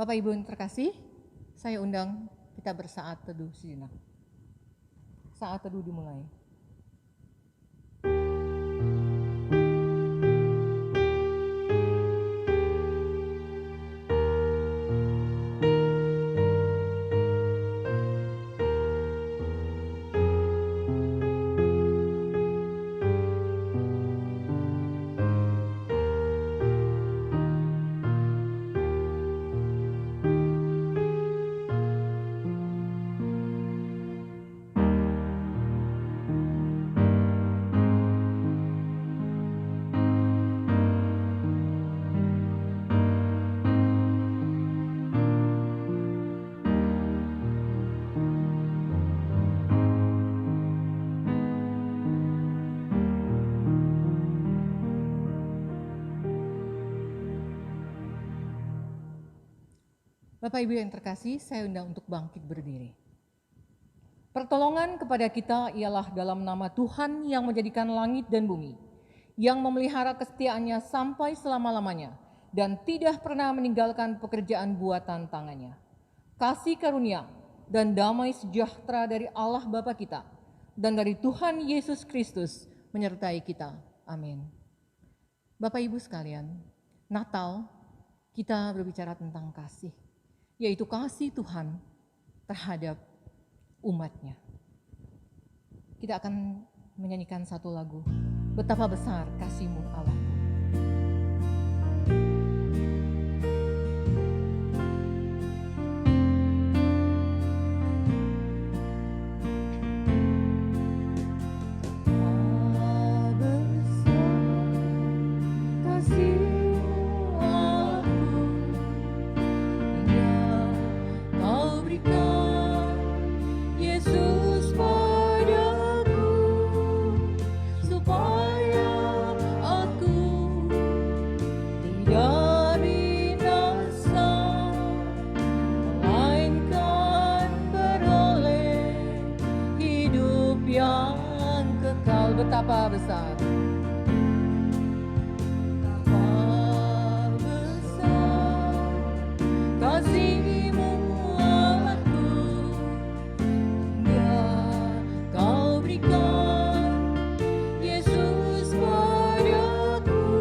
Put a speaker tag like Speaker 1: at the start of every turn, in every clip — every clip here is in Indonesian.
Speaker 1: Bapak Ibu yang terkasih, saya undang kita bersaat teduh sejenak. Saat teduh dimulai. Bapak Ibu yang terkasih, saya undang untuk bangkit berdiri. Pertolongan kepada kita ialah dalam nama Tuhan yang menjadikan langit dan bumi, yang memelihara kesetiaannya sampai selama-lamanya, dan tidak pernah meninggalkan pekerjaan buatan tangannya. Kasih karunia dan damai sejahtera dari Allah Bapa kita, dan dari Tuhan Yesus Kristus menyertai kita. Amin. Bapak Ibu sekalian, Natal kita berbicara tentang kasih, yaitu kasih Tuhan terhadap umatnya. Kita akan menyanyikan satu lagu, Betapa Besar Kasih-Mu Allahku. Betapa besar, betapa besar kasih-Mu Allahku, hingga Kau berikan Yesus padaku,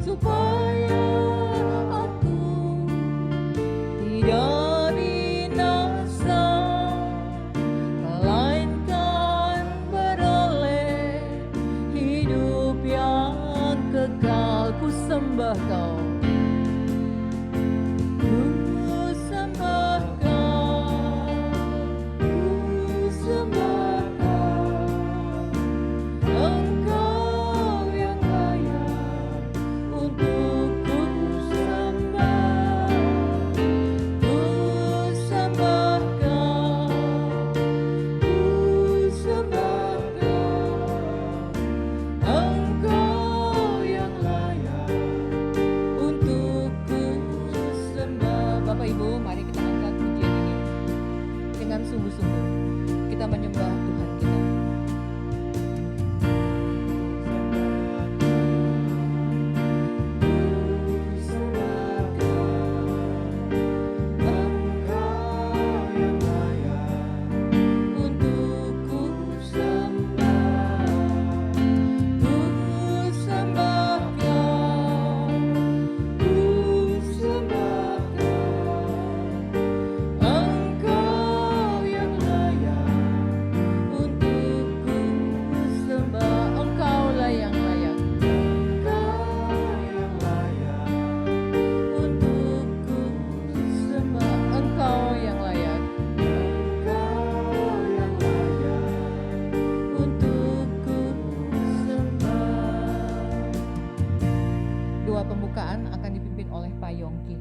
Speaker 1: supaya aku tidak sembah Kau, ku sembah Kau, ku sembah Kau, Engkau yang layak untuk ku sembah, ku sembah Kau, ku sembah Kau, Engkau yang layak untuk ku sembah. Bapak Ibu, mari kita angkat pujian ini dengan sungguh-sungguh. Kita menyembah Tuhan kita. Pembukaan akan dipimpin oleh Pak Yongki.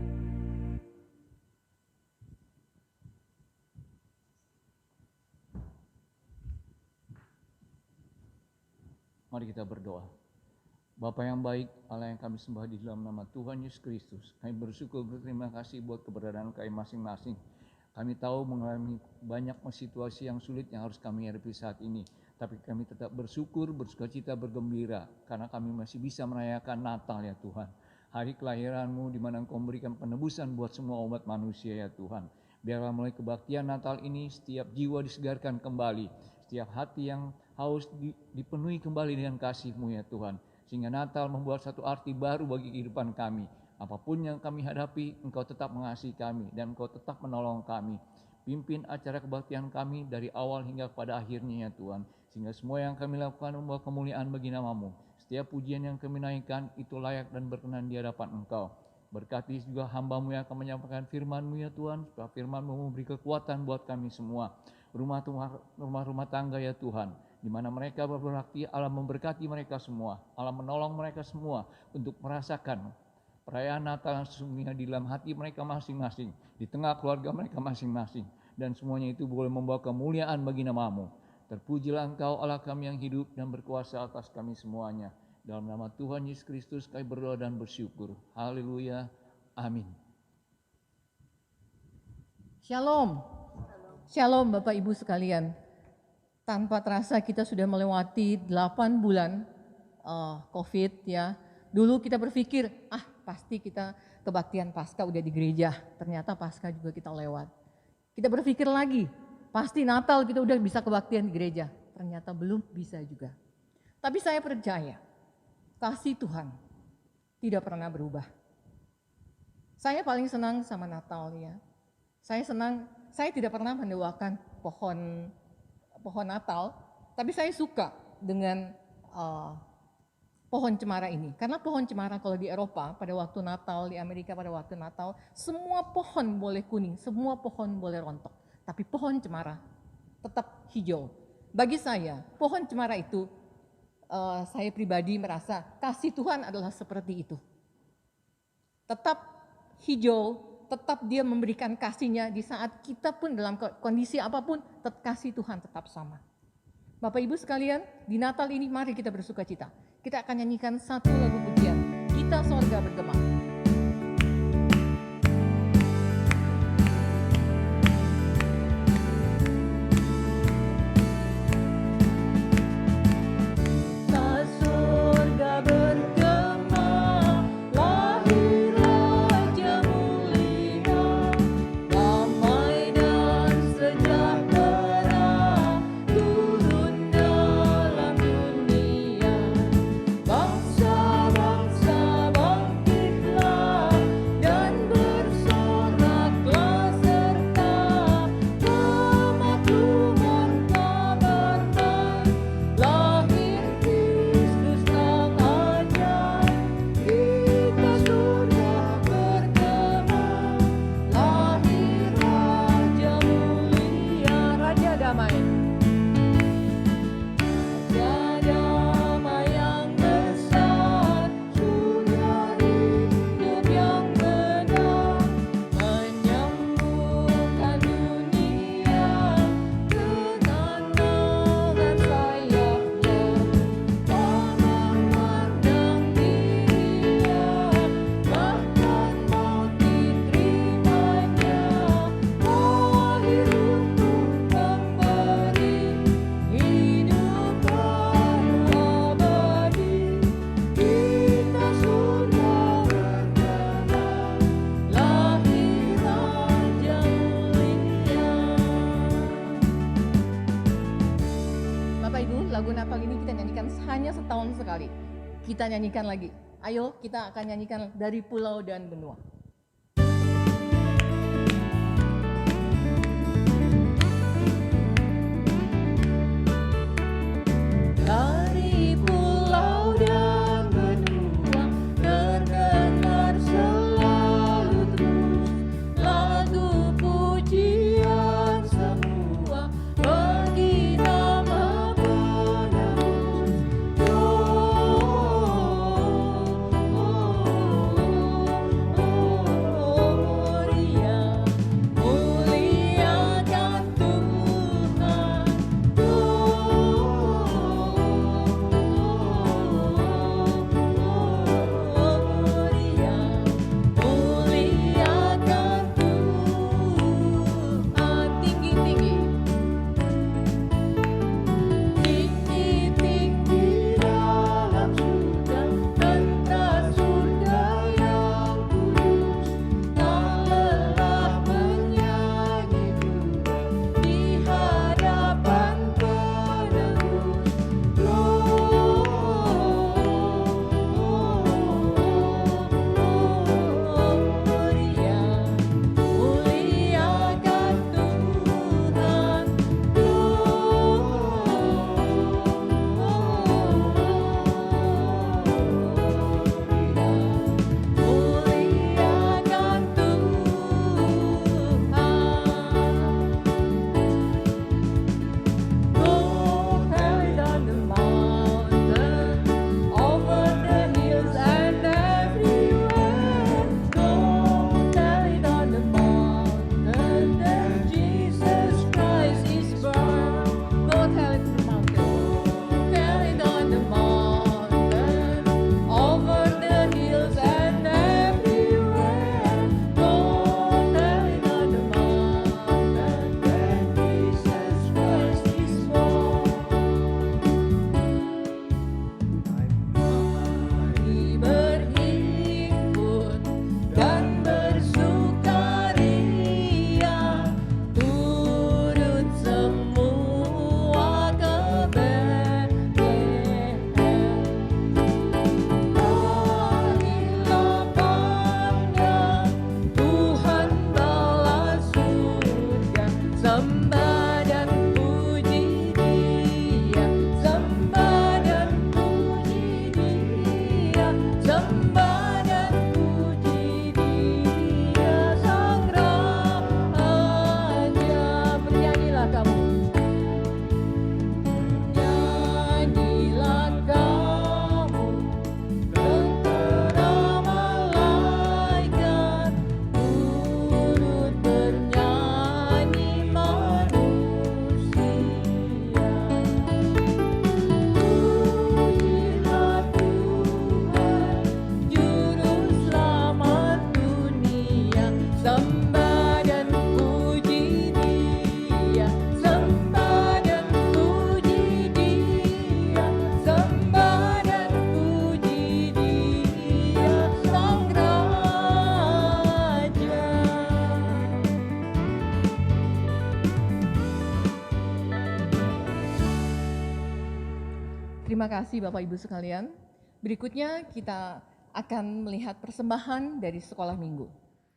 Speaker 2: Mari kita berdoa. Bapa yang baik, Allah yang kami sembah di dalam nama Tuhan Yesus Kristus, kami bersyukur berterima kasih buat keberadaan kami masing-masing. Kami tahu mengalami banyak situasi yang sulit yang harus kami hadapi saat ini, tapi kami tetap bersyukur, bersukacita, bergembira, karena kami masih bisa merayakan Natal ya Tuhan. hari kelahiran-Mu di mana Engkau memberikan penebusan buat semua umat manusia ya Tuhan. Biarlah melalui kebaktian Natal ini setiap jiwa disegarkan kembali, setiap hati yang haus dipenuhi kembali dengan kasih-Mu ya Tuhan. Sehingga Natal membuat satu arti baru bagi kehidupan kami. Apapun yang kami hadapi, Engkau tetap mengasihi kami dan Engkau tetap menolong kami. Pimpin acara kebaktian kami dari awal hingga pada akhirnya ya Tuhan. Sehingga semua yang kami lakukan membawa kemuliaan bagi nama-Mu. Setiap pujian yang kami naikkan itu layak dan berkenan di hadapan Engkau. Berkati juga hamba-Mu yang akan menyampaikan firman-Mu ya Tuhan, supaya firman-Mu memberi kekuatan buat kami semua. Rumah-rumah tangga ya Tuhan, di mana mereka berbakti, Allah memberkati mereka semua. Allah menolong mereka semua untuk merasakan perayaan Natal yang sesungguhnya di dalam hati mereka masing-masing, di tengah keluarga mereka masing-masing. Dan semuanya itu boleh membawa kemuliaan bagi nama-Mu. Terpujilah Engkau Allah kami yang hidup dan berkuasa atas kami semuanya. Dalam nama Tuhan Yesus Kristus kami berdoa dan bersyukur. Haleluya. Amin.
Speaker 1: Shalom. Shalom Bapak Ibu sekalian. Tanpa terasa kita sudah melewati 8 bulan COVID ya. Dulu kita berpikir, pasti kita kebaktian Paskah udah di gereja. Ternyata Paskah juga kita lewat. Kita berpikir lagi, pasti Natal kita udah bisa kebaktian di gereja. Ternyata belum bisa juga. Tapi saya percaya, kasih Tuhan tidak pernah berubah. Saya paling senang sama Natal ya. Saya tidak pernah mendoakan pohon Natal, tapi saya suka dengan pohon cemara ini. Karena pohon cemara kalau di Eropa pada waktu Natal, di Amerika pada waktu Natal, semua pohon boleh kuning, semua pohon boleh rontok. Tapi pohon cemara tetap hijau. Bagi saya, pohon cemara itu, saya pribadi merasa kasih Tuhan adalah seperti itu. Tetap hijau, tetap dia memberikan kasihnya di saat kita pun dalam kondisi apapun, kasih Tuhan tetap sama. Bapak Ibu sekalian, di Natal ini mari kita bersuka cita. Kita akan nyanyikan satu lagu pujian, Kita Sorga Bergema. Kita nyanyikan lagi. Ayo kita akan nyanyikan Dari Pulau dan Benua. Dari pulau dan benua terdengar selalu terus lagu pujian semua bagi nama penebus. Oh, oh, oh, oh. Sembah dan puji Dia, sembah dan puji Dia, sembah dan puji Dia, Sang Raja. Terima kasih Bapak Ibu sekalian. Berikutnya kita akan melihat persembahan dari sekolah minggu.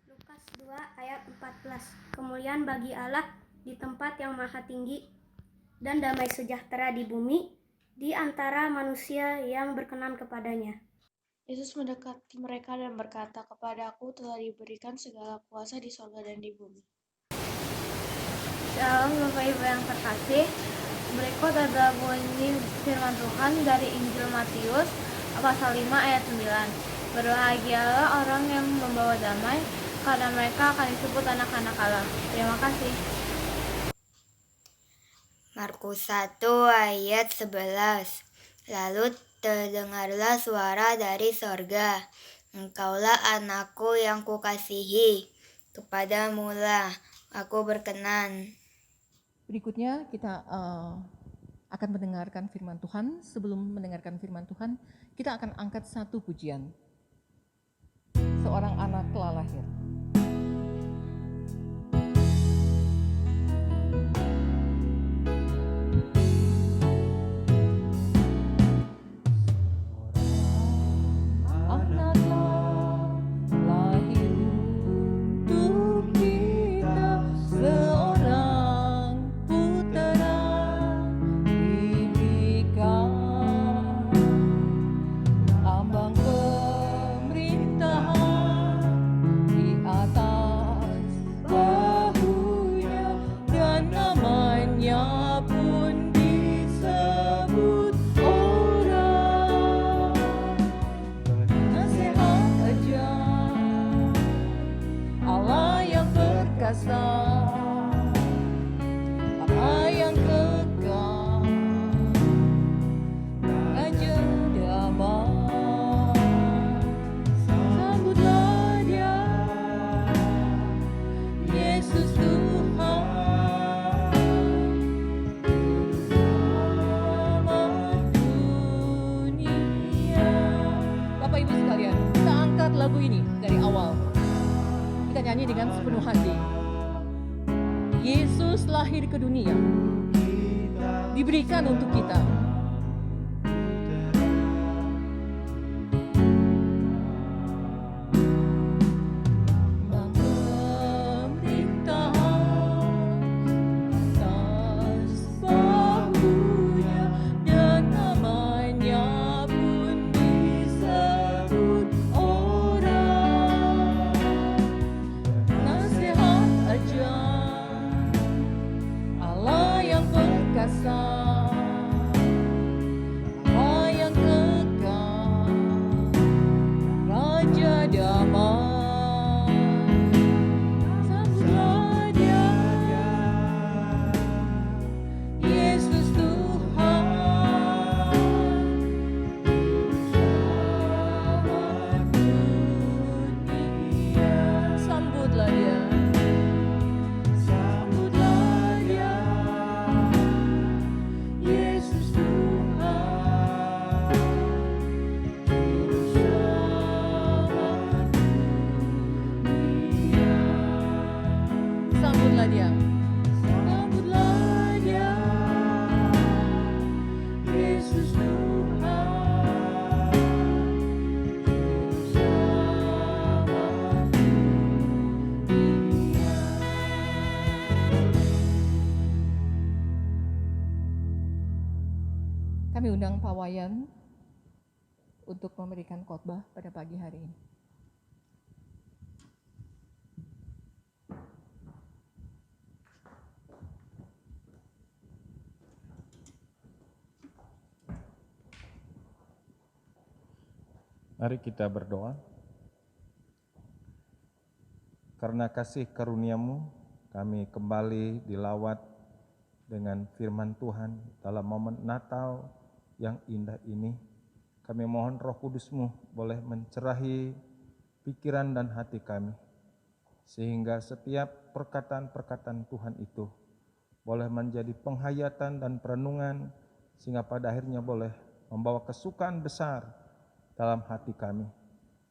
Speaker 3: Lukas 2 ayat 14. Kemuliaan bagi Allah di tempat yang maha tinggi dan damai sejahtera di bumi di antara manusia yang berkenan kepadanya.
Speaker 4: Yesus mendekati mereka dan berkata, "Kepadaku telah diberikan segala kuasa di sorga dan di bumi."
Speaker 3: Shalom Bapak Ibu yang terkasih. Berikut adalah bunyi firman Tuhan dari Injil Matius pasal 5 ayat 9. Berbahagialah orang yang membawa damai, karena mereka akan disebut anak-anak Allah. Terima kasih.
Speaker 5: Markus 1 ayat 11. Lalu terdengarlah suara dari sorga, "Engkaulah anakku yang kukasihi, kepadamulah aku berkenan."
Speaker 1: Berikutnya kita akan mendengarkan firman Tuhan. Sebelum mendengarkan firman Tuhan, kita akan angkat satu pujian. Seorang anak telah lahir. Lagu ini dari awal kita nyanyi dengan sepenuh hati. Yesus lahir ke dunia, diberikan untuk kita. Kami undang Pak Wayan untuk memberikan khotbah pada pagi hari ini.
Speaker 6: Mari kita berdoa. Karena kasih karunia-Mu, kami kembali dilawat dengan firman Tuhan dalam momen Natal yang indah ini. Kami mohon Roh Kudus-Mu boleh mencerahi pikiran dan hati kami, sehingga setiap perkataan-perkataan Tuhan itu boleh menjadi penghayatan dan perenungan, sehingga pada akhirnya boleh membawa kesukaan besar dalam hati kami.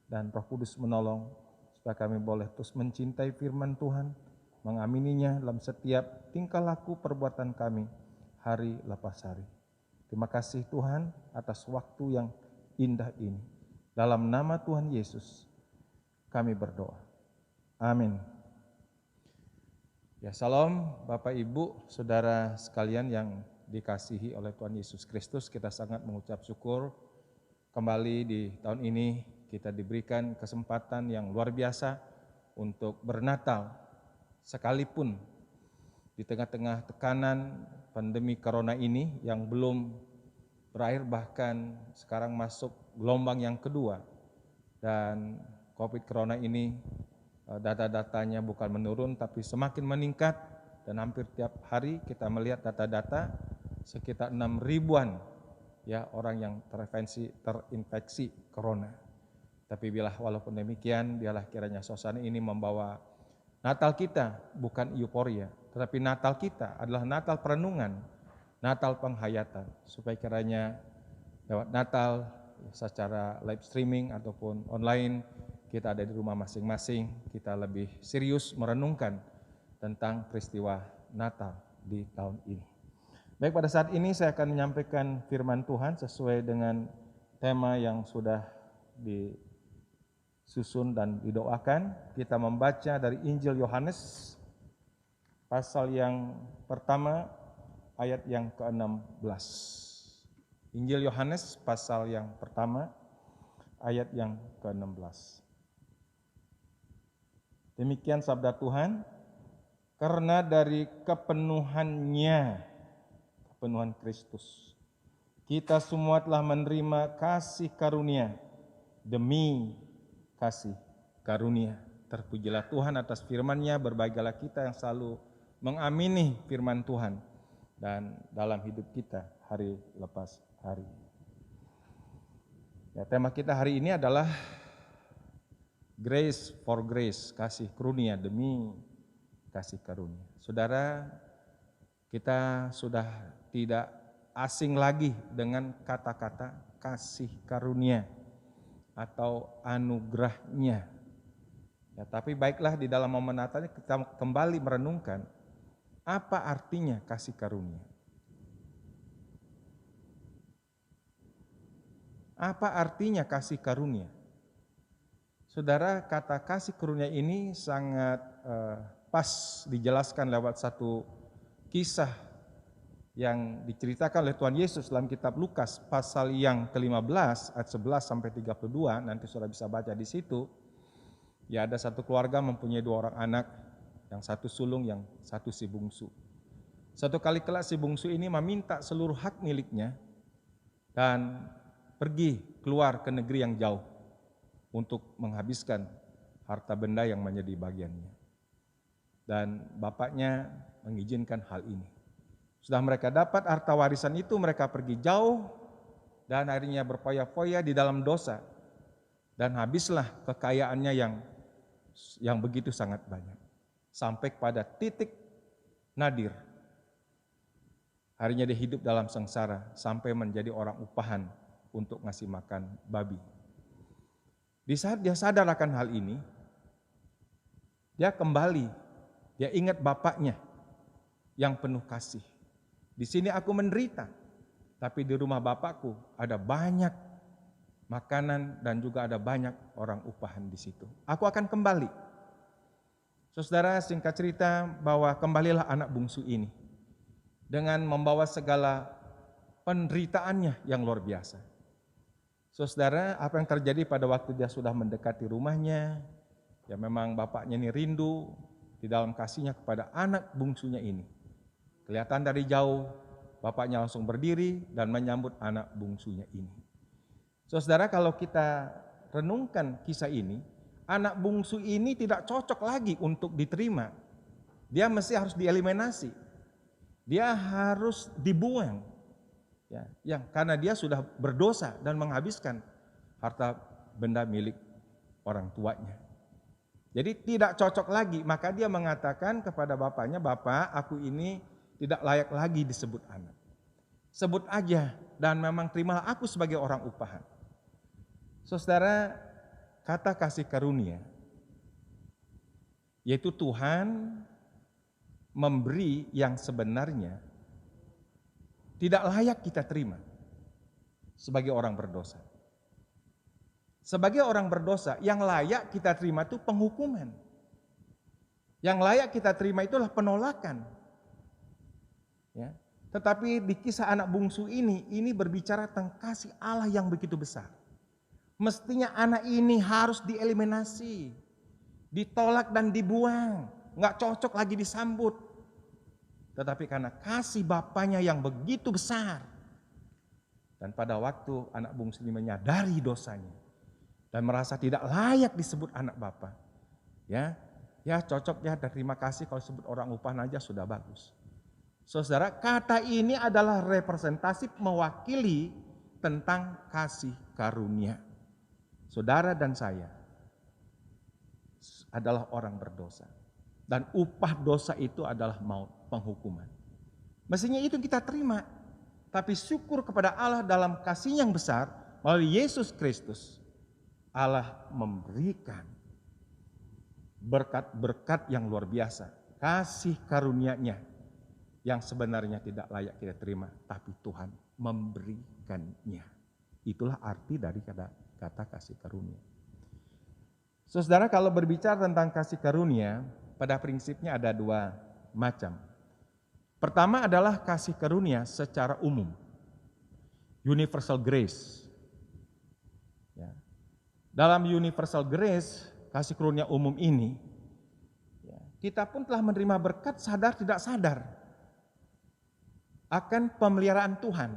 Speaker 6: Dan Roh Kudus menolong supaya kami boleh terus mencintai firman Tuhan, mengamininya dalam setiap tingkah laku perbuatan kami hari lepas hari. Terima kasih Tuhan atas waktu yang indah ini. Dalam nama Tuhan Yesus kami berdoa. Amin. Ya, salam Bapak Ibu, Saudara sekalian yang dikasihi oleh Tuhan Yesus Kristus. Kita sangat mengucap syukur kembali di tahun ini kita diberikan kesempatan yang luar biasa untuk bernatal, sekalipun di tengah-tengah tekanan pandemi corona ini yang belum berakhir, bahkan sekarang masuk gelombang yang kedua. Dan COVID corona ini data-datanya bukan menurun tapi semakin meningkat, dan hampir tiap hari kita melihat data-data sekitar 6.000-an ya orang yang terinfeksi corona. Tapi walaupun demikian, biarlah kiranya suasana ini membawa Natal kita bukan euforia, tetapi Natal kita adalah Natal perenungan, Natal penghayatan, supaya kiranya lewat Natal secara live streaming ataupun online, kita ada di rumah masing-masing, kita lebih serius merenungkan tentang peristiwa Natal di tahun ini. Baik, pada saat ini saya akan menyampaikan firman Tuhan sesuai dengan tema yang sudah disusun dan didoakan. Kita membaca dari Injil Yohanes pasal yang pertama ayat yang ke-16. Injil Yohanes pasal yang pertama ayat yang ke-16. Demikian sabda Tuhan, karena dari kepenuhan Kristus, kita semua telah menerima kasih karunia demi kasih karunia. Terpujilah Tuhan atas firman-Nya, berbahagialah kita yang selalu mengamini firman Tuhan dan dalam hidup kita hari lepas hari. Ya, tema kita hari ini adalah Grace for Grace, kasih karunia demi kasih karunia. Saudara, kita sudah tidak asing lagi dengan kata-kata kasih karunia atau anugerahnya. Ya, tapi baiklah, di dalam momen Natal kita kembali merenungkan apa artinya kasih karunia. Apa artinya kasih karunia? Saudara, kata kasih karunia ini sangat pas dijelaskan lewat satu kisah yang diceritakan oleh Tuhan Yesus dalam kitab Lukas pasal yang ke-15 ayat 11 sampai 32. Nanti saudara bisa baca di situ. Ya, ada satu keluarga mempunyai 2 orang anak, yang satu sulung, yang satu si bungsu. Satu kali kelak si bungsu ini meminta seluruh hak miliknya dan pergi keluar ke negeri yang jauh untuk menghabiskan harta benda yang menjadi bagiannya. Dan bapaknya mengizinkan hal ini. Sudah mereka dapat harta warisan itu, mereka pergi jauh dan akhirnya berfoya-foya di dalam dosa. Dan habislah kekayaannya yang begitu sangat banyak. Sampai pada titik nadir. Akhirnya dia hidup dalam sengsara sampai menjadi orang upahan untuk ngasih makan babi. Di saat dia sadar akan hal ini, dia kembali, dia ingat bapaknya yang penuh kasih. Di sini aku menderita, tapi di rumah bapakku ada banyak makanan dan juga ada banyak orang upahan di situ. Aku akan kembali. Saudara, singkat cerita bahwa kembalilah anak bungsu ini dengan membawa segala penderitaannya yang luar biasa. Saudara, apa yang terjadi pada waktu dia sudah mendekati rumahnya, ya memang bapaknya ini rindu di dalam kasihnya kepada anak bungsunya ini. Kelihatan dari jauh, bapaknya langsung berdiri dan menyambut anak bungsunya ini. Saudara, kalau kita renungkan kisah ini, anak bungsu ini tidak cocok lagi untuk diterima. Dia mesti harus dieliminasi. Dia harus dibuang. Ya, karena dia sudah berdosa dan menghabiskan harta benda milik orang tuanya. Jadi tidak cocok lagi, maka dia mengatakan kepada bapaknya, "Bapak, aku ini tidak layak lagi disebut anak. Sebut aja dan memang terimalah aku sebagai orang upahan." Saudara, kata kasih karunia, yaitu Tuhan memberi yang sebenarnya tidak layak kita terima sebagai orang berdosa. Sebagai orang berdosa, yang layak kita terima itu penghukuman. Yang layak kita terima itulah penolakan. Ya. Tetapi di kisah anak bungsu ini berbicara tentang kasih Allah yang begitu besar. Mestinya anak ini harus dieliminasi, ditolak dan dibuang, nggak cocok lagi disambut. Tetapi karena kasih bapaknya yang begitu besar, dan pada waktu anak bungsu ini menyadari dosanya dan merasa tidak layak disebut anak bapa, ya cocok ya, dan terima kasih kalau disebut orang upahan aja sudah bagus. Saudara, kata ini adalah representatif mewakili tentang kasih karunia. Saudara dan saya adalah orang berdosa. Dan upah dosa itu adalah maut, penghukuman. Mestinya itu kita terima. Tapi syukur kepada Allah dalam kasih yang besar, melalui Yesus Kristus, Allah memberikan berkat-berkat yang luar biasa. Kasih karunia-Nya yang sebenarnya tidak layak kita terima, tapi Tuhan memberikannya. Itulah arti dari kata kasih karunia. Saudara, kalau berbicara tentang kasih karunia, pada prinsipnya ada dua macam. Pertama adalah kasih karunia secara umum, universal grace. Ya. Dalam universal grace, kasih karunia umum ini, ya, kita pun telah menerima berkat sadar tidak sadar akan pemeliharaan Tuhan.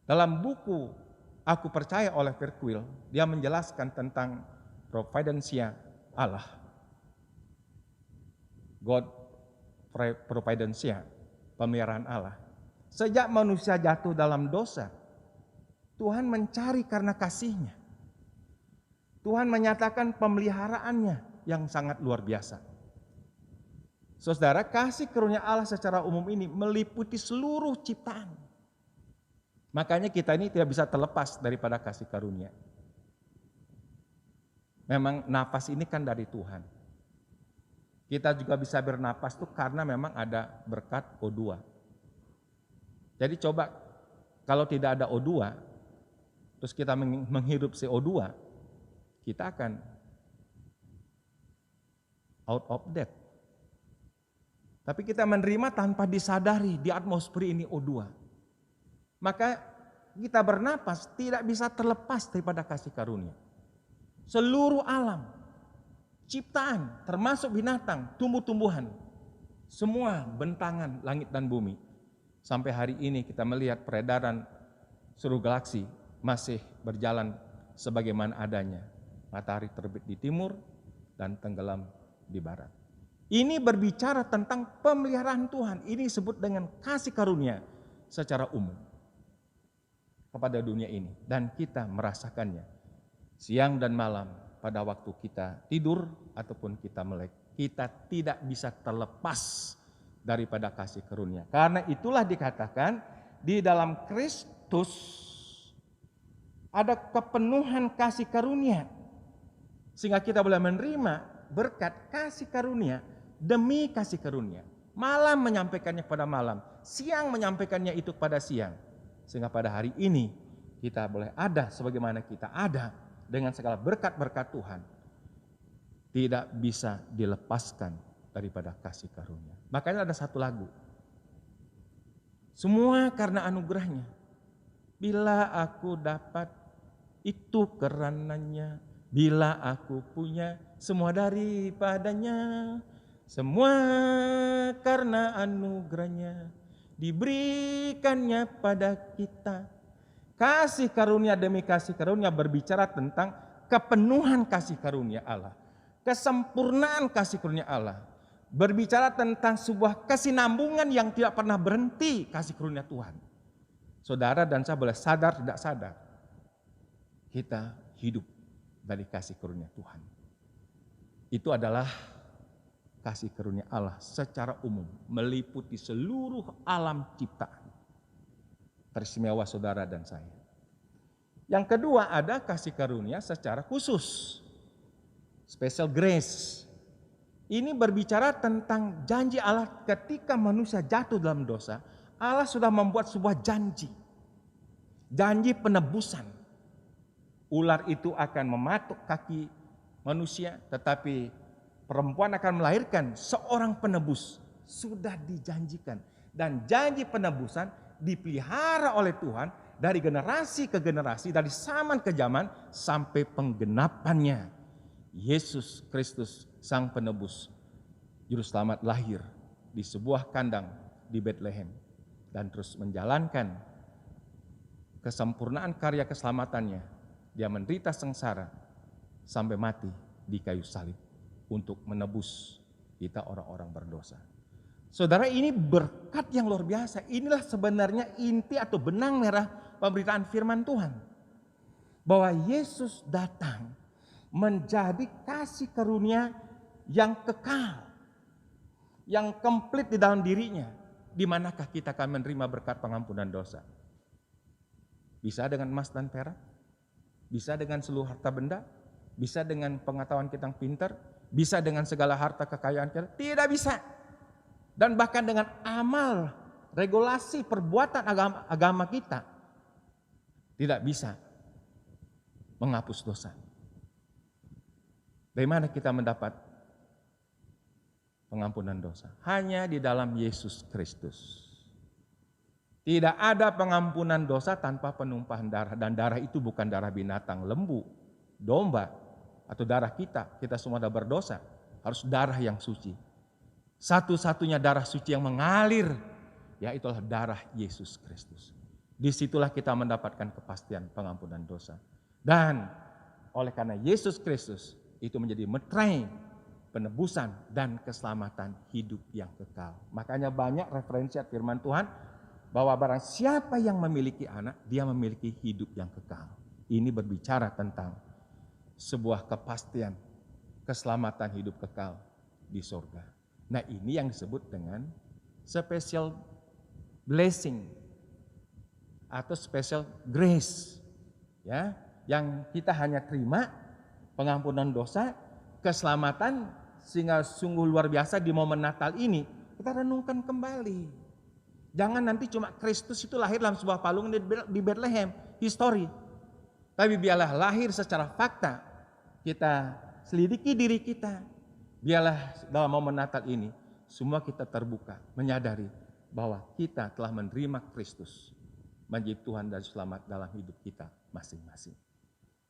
Speaker 6: Dalam buku Aku Percaya oleh Verquil, dia menjelaskan tentang providensia Allah. God providensia, pemeliharaan Allah. Sejak manusia jatuh dalam dosa, Tuhan mencari karena kasih-Nya. Tuhan menyatakan pemeliharaannya yang sangat luar biasa. Saudara, kasih karunia Allah secara umum ini meliputi seluruh ciptaan. Makanya kita ini tidak bisa terlepas daripada kasih karunia. Memang nafas ini kan dari Tuhan. Kita juga bisa bernapas tuh karena memang ada berkat O2. Jadi coba kalau tidak ada O2, terus kita menghirup CO2, kita akan out of death. Tapi kita menerima tanpa disadari di atmosfer ini O2. Maka kita bernapas tidak bisa terlepas daripada kasih karunia. Seluruh alam, ciptaan, termasuk binatang, tumbuh-tumbuhan, semua bentangan langit dan bumi. Sampai hari ini kita melihat peredaran seluruh galaksi masih berjalan sebagaimana adanya. Matahari terbit di timur dan tenggelam di barat. Ini berbicara tentang pemeliharaan Tuhan. Ini disebut dengan kasih karunia secara umum kepada dunia ini. Dan kita merasakannya siang dan malam pada waktu kita tidur ataupun kita melek. Kita tidak bisa terlepas daripada kasih karunia. Karena itulah dikatakan di dalam Kristus ada kepenuhan kasih karunia. Sehingga kita boleh menerima berkat kasih karunia demi kasih karunia. Malam menyampaikannya pada malam, siang menyampaikannya itu pada siang. Sehingga pada hari ini kita boleh ada sebagaimana kita ada dengan segala berkat-berkat Tuhan. Tidak bisa dilepaskan daripada kasih karunia. Makanya ada satu lagu. Semua karena anugerahnya. Bila aku dapat itu karenanya. Bila aku punya semua daripadanya. Semua karena anugerahnya. Diberikannya pada kita. Kasih karunia demi kasih karunia berbicara tentang kepenuhan kasih karunia Allah. Kesempurnaan kasih karunia Allah. Berbicara tentang sebuah kesinambungan yang tidak pernah berhenti kasih karunia Tuhan. Saudara dan saya boleh sadar tidak sadar. Kita hidup dari kasih karunia Tuhan. Itu adalah kasih karunia Allah secara umum, meliputi seluruh alam ciptaan. Teristimewa saudara dan saya. Yang kedua ada kasih karunia secara khusus. Special grace. Ini berbicara tentang janji Allah ketika manusia jatuh dalam dosa. Allah sudah membuat sebuah janji. Janji penebusan. Ular itu akan mematuk kaki manusia, tetapi perempuan akan melahirkan seorang penebus. Sudah dijanjikan. Dan janji penebusan dipelihara oleh Tuhan dari generasi ke generasi, dari zaman ke zaman sampai penggenapannya. Yesus Kristus Sang Penebus, Juru Selamat lahir di sebuah kandang di Bethlehem dan terus menjalankan kesempurnaan karya keselamatannya. Dia menderita sengsara sampai mati di kayu salib untuk menebus kita orang-orang berdosa. Saudara, ini berkat yang luar biasa. Inilah sebenarnya inti atau benang merah pemberitaan firman Tuhan. Bahwa Yesus datang menjadi kasih karunia yang kekal, yang komplit di dalam dirinya. Di manakah kita akan menerima berkat pengampunan dosa? Bisa dengan emas dan perak? Bisa dengan seluruh harta benda? Bisa dengan pengetahuan kita yang pintar? Bisa dengan segala harta kekayaan kita? Tidak bisa. Dan bahkan dengan amal, regulasi, perbuatan agama kita tidak bisa menghapus dosa. Dari mana kita mendapat pengampunan dosa? Hanya di dalam Yesus Kristus. Tidak ada pengampunan dosa tanpa penumpahan darah. Dan darah itu bukan darah binatang, lembu, domba, atau darah kita. Kita semua sudah berdosa. Harus darah yang suci. Satu-satunya darah suci yang mengalir, yaitulah darah Yesus Kristus. Disitulah kita mendapatkan kepastian pengampunan dosa. Dan oleh karena Yesus Kristus, itu menjadi meterai penebusan dan keselamatan hidup yang kekal. Makanya banyak referensi firman Tuhan bahwa barang siapa yang memiliki anak, dia memiliki hidup yang kekal. Ini berbicara tentang sebuah kepastian keselamatan hidup kekal di surga. Nah, ini yang disebut dengan special blessing atau special grace. Ya, yang kita hanya terima pengampunan dosa, keselamatan, sehingga sungguh luar biasa di momen Natal ini kita renungkan kembali. Jangan nanti cuma Kristus itu lahir dalam sebuah palungan di Bethlehem, histori. Tapi biarlah lahir secara fakta, kita selidiki diri kita. Biarlah dalam momen Natal ini semua kita terbuka, menyadari bahwa kita telah menerima Kristus menjadi Tuhan dan Selamat dalam hidup kita masing-masing.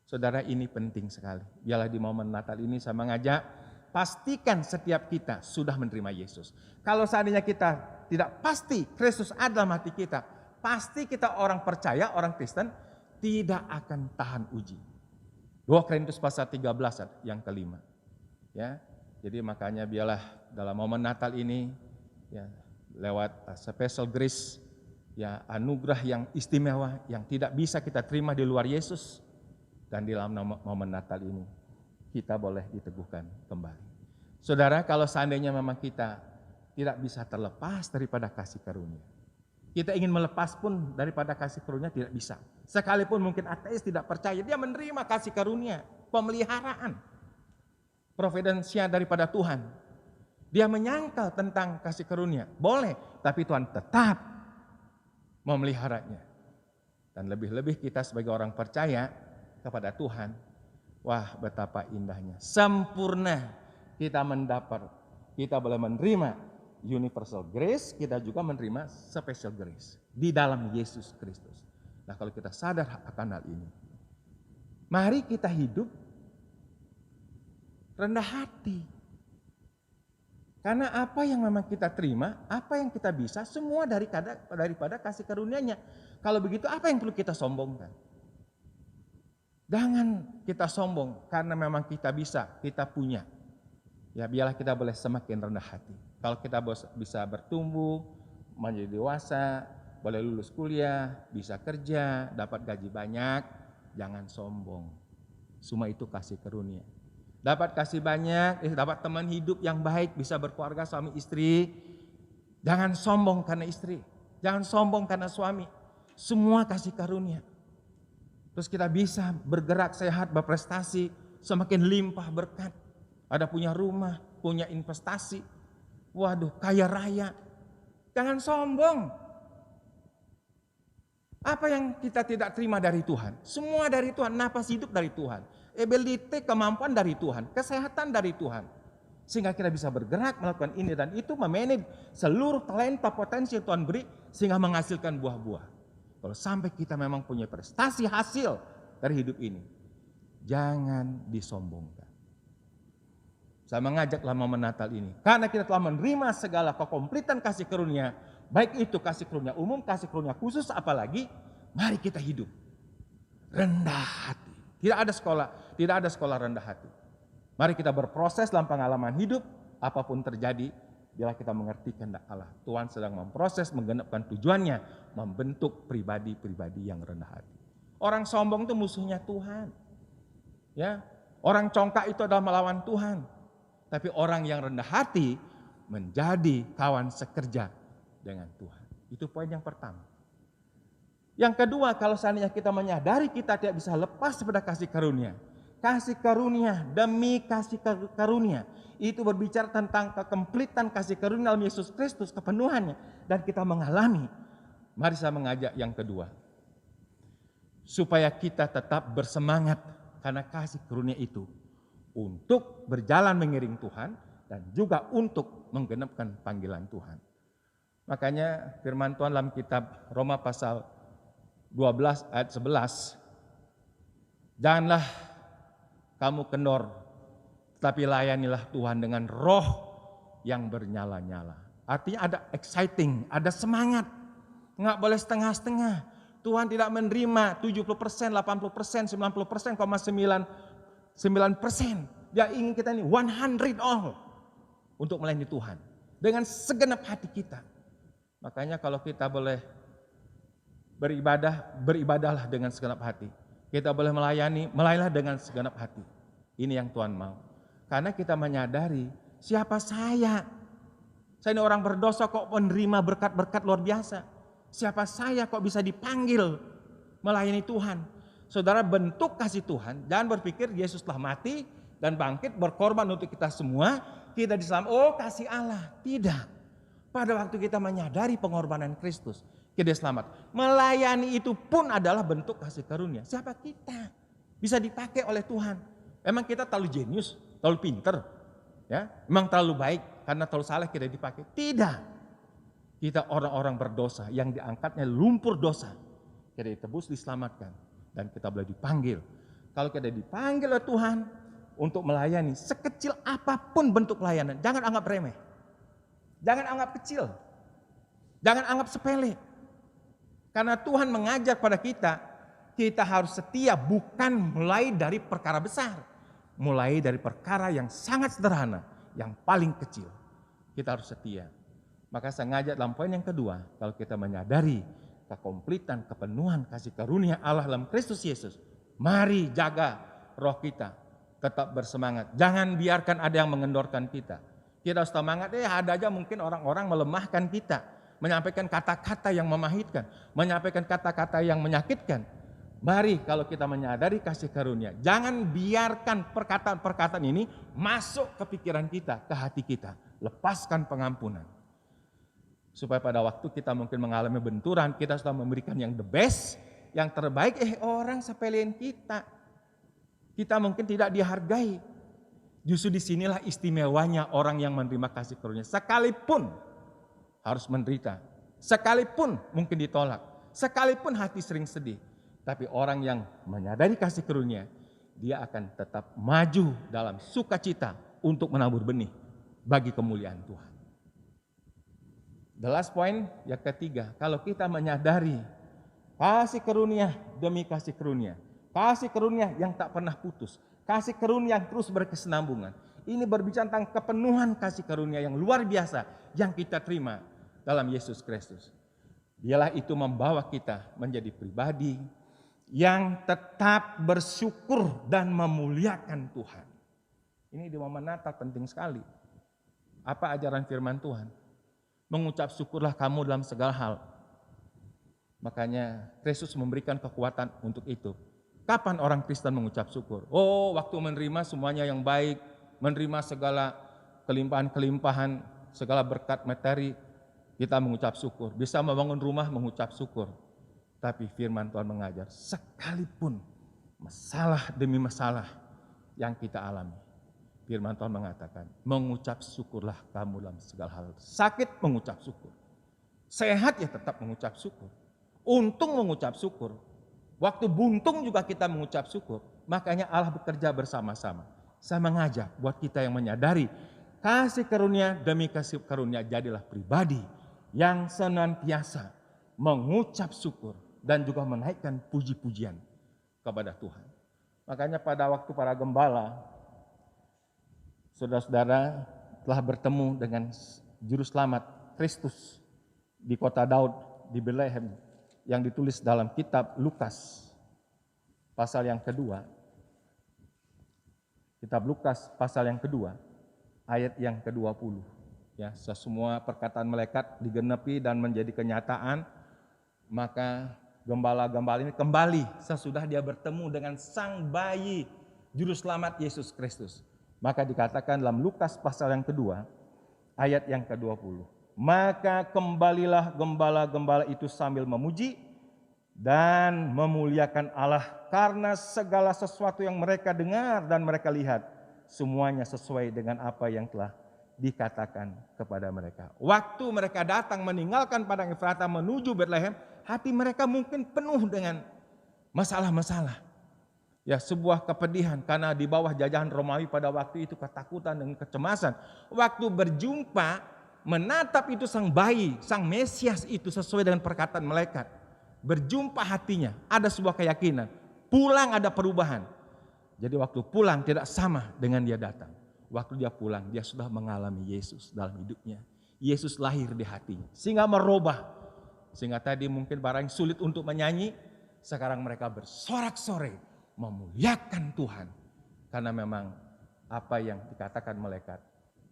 Speaker 6: Saudara, ini penting sekali. Biarlah di momen Natal ini saya mengajak, pastikan setiap kita sudah menerima Yesus. Kalau seandainya kita tidak pasti Kristus ada dalam hati kita, pasti kita orang percaya, orang Kristen, tidak akan tahan uji. 2 Korintus pasal 13 yang kelima. Ya, jadi makanya biarlah dalam momen Natal ini, ya, lewat special grace, ya, anugerah yang istimewa yang tidak bisa kita terima di luar Yesus. Dan di dalam momen Natal ini kita boleh diteguhkan kembali. Saudara, kalau seandainya memang kita tidak bisa terlepas daripada kasih karunia, kita ingin melepas pun daripada kasih karunia tidak bisa. Sekalipun mungkin ateis tidak percaya, dia menerima kasih karunia, pemeliharaan, providensia daripada Tuhan. Dia menyangkal tentang kasih karunia, boleh, tapi Tuhan tetap memeliharanya. Dan lebih-lebih kita sebagai orang percaya kepada Tuhan, wah betapa indahnya, sempurna kita mendapat, kita boleh menerima universal grace, kita juga menerima special grace di dalam Yesus Kristus. Nah, kalau kita sadar akan hal ini, mari kita hidup rendah hati. Karena apa yang memang kita terima, apa yang kita bisa, semua daripada kasih karunia-Nya. Kalau begitu, apa yang perlu kita sombongkan? Jangan kita sombong karena memang kita bisa, kita punya. Ya, biarlah kita boleh semakin rendah hati. Kalau kita bisa bertumbuh, menjadi dewasa, boleh lulus kuliah, bisa kerja, dapat gaji banyak, jangan sombong. Semua itu kasih karunia. dapat kasih banyak, dapat teman hidup yang baik, bisa berkeluarga suami istri. Jangan sombong karena istri, jangan sombong karena suami. Semua kasih karunia. Terus kita bisa bergerak sehat, berprestasi, semakin limpah berkat. Ada punya rumah, punya investasi. Waduh, kaya raya. Jangan sombong. Apa yang kita tidak terima dari Tuhan? Semua dari Tuhan, napas hidup dari Tuhan. Ability, kemampuan dari Tuhan, kesehatan dari Tuhan. Sehingga kita bisa bergerak melakukan ini dan itu memanage seluruh talenta potensi yang Tuhan beri sehingga menghasilkan buah-buah. Kalau sampai kita memang punya prestasi hasil dari hidup ini, jangan disombongkan. Saya mengajaklah momen Natal ini, karena kita telah menerima segala kekompletan kasih karunia, baik itu kasih karunia umum, kasih karunia khusus, apalagi, mari kita hidup rendah hati. Tidak ada sekolah rendah hati. Mari kita berproses dalam pengalaman hidup, apapun terjadi, bila kita mengerti kehendak Allah. Tuhan sedang memproses, menggenapkan tujuannya, membentuk pribadi-pribadi yang rendah hati. Orang sombong itu musuhnya Tuhan. Ya, orang congkak itu adalah melawan Tuhan. Tapi orang yang rendah hati menjadi kawan sekerja dengan Tuhan. Itu poin yang pertama. Yang kedua, kalau seandainya kita menyadari kita tidak bisa lepas daripada kasih karunia. Kasih karunia demi kasih karunia. Itu berbicara tentang kekompletan kasih karunia dalam Yesus Kristus, kepenuhannya. Dan kita mengalami. Mari saya mengajak yang kedua. Supaya kita tetap bersemangat karena kasih karunia itu. Untuk berjalan mengiring Tuhan dan juga untuk menggenapkan panggilan Tuhan. Makanya firman Tuhan dalam kitab Roma pasal 12 ayat 11. Janganlah kamu kendor, tapi layanilah Tuhan dengan roh yang bernyala-nyala. Artinya ada exciting, ada semangat. Enggak boleh setengah-setengah. Tuhan tidak menerima 70%, 80%, 90%, Dia ingin kita ini 100 all untuk melayani Tuhan dengan segenap hati kita. Makanya kalau kita boleh beribadahlah dengan segenap hati. Kita boleh melayanilah dengan segenap hati. Ini yang Tuhan mau. Karena kita menyadari siapa saya. Saya ini orang berdosa kok menerima berkat-berkat luar biasa. Siapa saya kok bisa dipanggil melayani Tuhan. Saudara, bentuk kasih Tuhan, jangan berpikir Yesus telah mati dan bangkit berkorban untuk kita semua, kita diselamatkan, oh kasih Allah. Tidak. Pada waktu kita menyadari pengorbanan Kristus, kita selamat. Melayani itu pun adalah bentuk kasih karunia. Siapa kita? Bisa dipakai oleh Tuhan. Emang kita terlalu jenius, terlalu pinter, ya? Emang terlalu baik karena terlalu salah kita dipakai? Tidak. Kita orang-orang berdosa yang diangkatnya lumpur dosa. Kita ditebus, diselamatkan. Dan kita boleh dipanggil. Kalau kita dipanggil oleh Tuhan untuk melayani sekecil apapun bentuk layanan, jangan anggap remeh. Jangan anggap kecil. Jangan anggap sepele. Karena Tuhan mengajar pada kita harus setia bukan mulai dari perkara besar. Mulai dari perkara yang sangat sederhana, yang paling kecil. Kita harus setia. Maka saya ngajak dalam poin yang kedua, kalau kita menyadari kekompletan, kepenuhan kasih karunia Allah dalam Kristus Yesus, mari jaga roh kita, tetap bersemangat. Jangan biarkan ada yang mengendorkan kita. Kita harus semangat, ada aja mungkin orang-orang melemahkan kita, menyampaikan kata-kata yang memahitkan, menyampaikan kata-kata yang menyakitkan. Mari kalau kita menyadari kasih karunia, jangan biarkan perkataan-perkataan ini masuk ke pikiran kita, ke hati kita. Lepaskan pengampunan. Supaya pada waktu kita mungkin mengalami benturan, kita sudah memberikan yang the best, yang terbaik, orang sepelein kita. Kita mungkin tidak dihargai. Justru disinilah istimewanya orang yang menerima kasih karunia. Sekalipun harus menderita, sekalipun mungkin ditolak, sekalipun hati sering sedih. Tapi orang yang menyadari kasih karunia, dia akan tetap maju dalam sukacita untuk menabur benih bagi kemuliaan Tuhan. The last point, yang ketiga, kalau kita menyadari kasih karunia demi kasih karunia yang tak pernah putus, kasih karunia yang terus berkesinambungan. Ini berbicara tentang kepenuhan kasih karunia yang luar biasa yang kita terima dalam Yesus Kristus. Dialah itu membawa kita menjadi pribadi yang tetap bersyukur dan memuliakan Tuhan. Ini di momen Natal penting sekali. Apa ajaran firman Tuhan? Mengucap syukurlah kamu dalam segala hal. Makanya Kristus memberikan kekuatan untuk itu. Kapan orang Kristen mengucap syukur? Oh, waktu menerima semuanya yang baik, menerima segala kelimpahan-kelimpahan, segala berkat materi, kita mengucap syukur. Bisa membangun rumah, mengucap syukur. Tapi firman Tuhan mengajar, sekalipun masalah demi masalah yang kita alami, firman Tuhan mengatakan, mengucap syukurlah kamu dalam segala hal. Sakit mengucap syukur. Sehat ya tetap mengucap syukur. Untung mengucap syukur. Waktu buntung juga kita mengucap syukur. Makanya Allah bekerja bersama-sama. Saya mengajak buat kita yang menyadari kasih karunia demi kasih karunia, jadilah pribadi yang senantiasa mengucap syukur dan juga menaikkan puji-pujian kepada Tuhan. Makanya pada waktu para gembala, saudara-saudara telah bertemu dengan Juru Selamat Kristus di kota Daud di Betlehem yang ditulis dalam kitab Lukas pasal yang kedua. Kitab Lukas pasal yang kedua ayat yang ke-20. Ya, semua perkataan malaikat digenapi dan menjadi kenyataan, maka gembala-gembala ini kembali sesudah dia bertemu dengan sang bayi Juru Selamat Yesus Kristus. Maka dikatakan dalam Lukas pasal yang kedua, ayat yang ke-20. Maka kembalilah gembala-gembala itu sambil memuji dan memuliakan Allah karena segala sesuatu yang mereka dengar dan mereka lihat, semuanya sesuai dengan apa yang telah dikatakan kepada mereka. Waktu mereka datang meninggalkan padang Efrata menuju Betlehem, hati mereka mungkin penuh dengan masalah-masalah. Ya, sebuah kepedihan karena di bawah jajahan Romawi pada waktu itu, ketakutan dan kecemasan. Waktu berjumpa, menatap itu sang bayi, sang Mesias itu sesuai dengan perkataan malaikat. Berjumpa hatinya, ada sebuah keyakinan. Pulang ada perubahan. Jadi waktu pulang tidak sama dengan dia datang. Waktu dia pulang, dia sudah mengalami Yesus dalam hidupnya. Yesus lahir di hatinya, sehingga merubah. Sehingga tadi mungkin barang sulit untuk menyanyi, sekarang mereka bersorak-sorai memuliakan Tuhan. Karena memang apa yang dikatakan malaikat,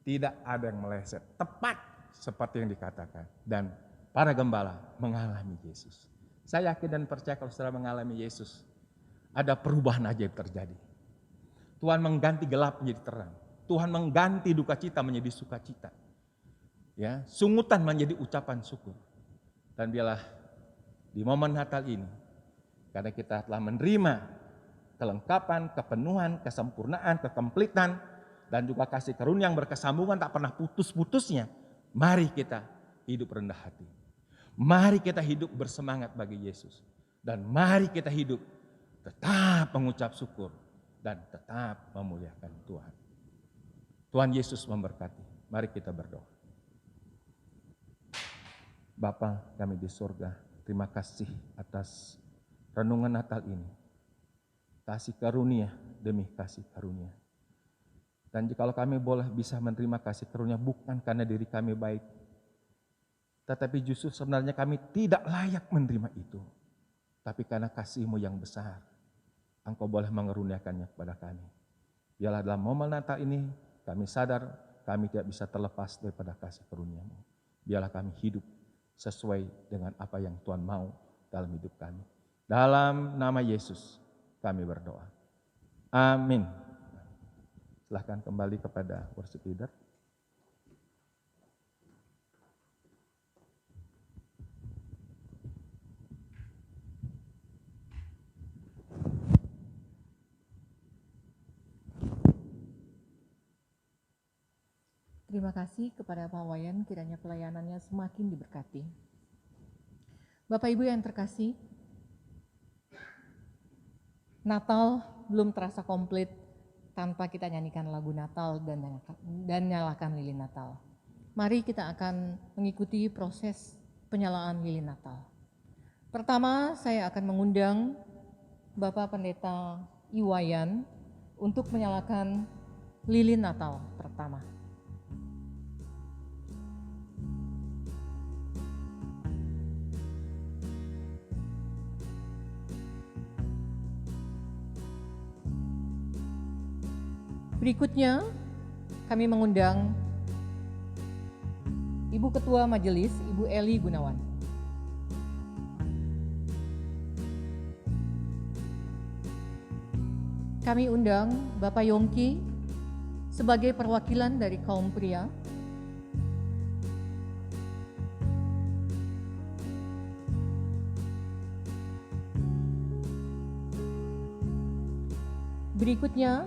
Speaker 6: tidak ada yang meleset, tepat seperti yang dikatakan. Dan para gembala mengalami Yesus. Saya yakin dan percaya kalau saudara mengalami Yesus, ada perubahan ajaib terjadi. Tuhan mengganti gelap menjadi terang. Tuhan mengganti duka cita menjadi sukacita. Ya, sungutan menjadi ucapan syukur. Dan biarlah di momen Natal ini, karena kita telah menerima kelengkapan, kepenuhan, kesempurnaan, kekompletan, dan juga kasih karunia yang berkesambungan tak pernah putus-putusnya, mari kita hidup rendah hati. Mari kita hidup bersemangat bagi Yesus. Dan mari kita hidup tetap mengucap syukur dan tetap memuliakan Tuhan. Tuhan Yesus memberkati. Mari kita berdoa. Bapa kami di surga, terima kasih atas renungan Natal ini. Kasih karunia demi kasih karunia. Dan jikalau kami boleh bisa menerima kasih karunia bukan karena diri kami baik, tetapi justru sebenarnya kami tidak layak menerima itu. Tapi karena kasih-Mu yang besar, Engkau boleh mengeruniakannya kepada kami. Biarlah dalam momen Natal ini kami sadar kami tidak bisa terlepas daripada kasih karunia-Mu. Biarlah kami hidup sesuai dengan apa yang Tuhan mau dalam hidup kami. Dalam nama Yesus kami berdoa. Amin. Silahkan kembali kepada worship leader.
Speaker 1: Terima kasih kepada Pak Wayan, kiranya pelayanannya semakin diberkati. Bapak Ibu yang terkasih, Natal belum terasa komplit tanpa kita nyanyikan lagu Natal dan nyalakan lilin Natal. Mari kita akan mengikuti proses penyalaan lilin Natal. Pertama, saya akan mengundang Bapak Pendeta Iwayan untuk menyalakan lilin Natal pertama. Berikutnya, kami mengundang Ibu Ketua Majelis, Ibu Eli Gunawan. Kami undang Bapak Yongki sebagai perwakilan dari kaum pria. Berikutnya,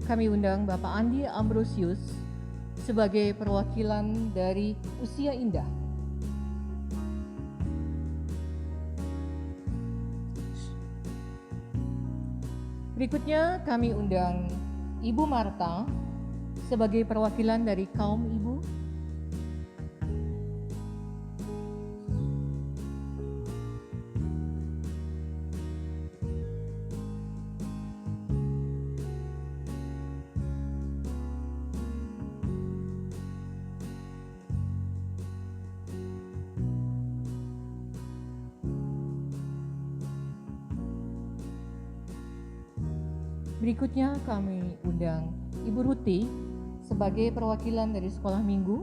Speaker 1: kami undang Bapak Andi Ambrosius sebagai perwakilan dari Usia Indah. Berikutnya, kami undang Ibu Marta sebagai perwakilan dari kaum ibu. Berikutnya kami undang Ibu Ruti sebagai perwakilan dari sekolah minggu.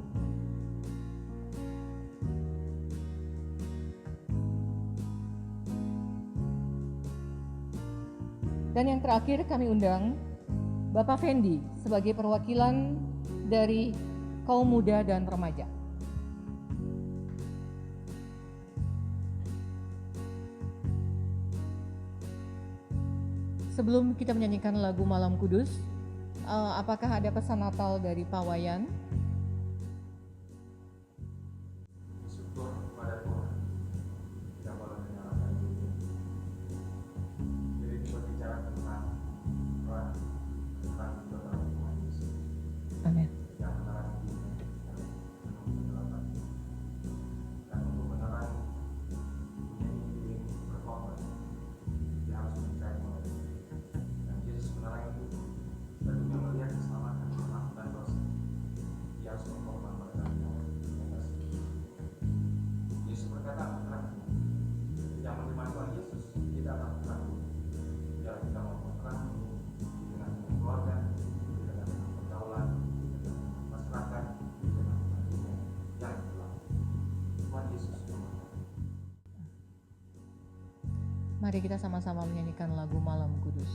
Speaker 1: Dan yang terakhir kami undang Bapak Fendi sebagai perwakilan dari kaum muda dan remaja. Sebelum kita menyanyikan lagu Malam Kudus, apakah ada pesan Natal dari Pak Wayan?
Speaker 6: Syukur kepada Tuhan, kita boleh menyalakan diri. Jadi kita berbicara tentang Tuhan, tentang Tuhan Yesus.
Speaker 1: Amin.
Speaker 6: Yang menerangi dunia, yang penuh kegelapan. Dan untuk menerangi dunia ini berkorban, dia harus mencari mulai. Dan Yesus menerangi dunia, dan dunia melihat keselamatan, pengampunan dosa. Dia harus mengorbankan nyawa. Yesus berkata, yang menerima Tuhan Yesus tidak akan terang. Biar kita mau terang dengan keluarga, dengan pergaulan, dengan masyarakat, dengan dunia yang gelap. Tuhan Yesus memberkati.
Speaker 1: Mari kita sama-sama menyanyikan lagu Malam Kudus.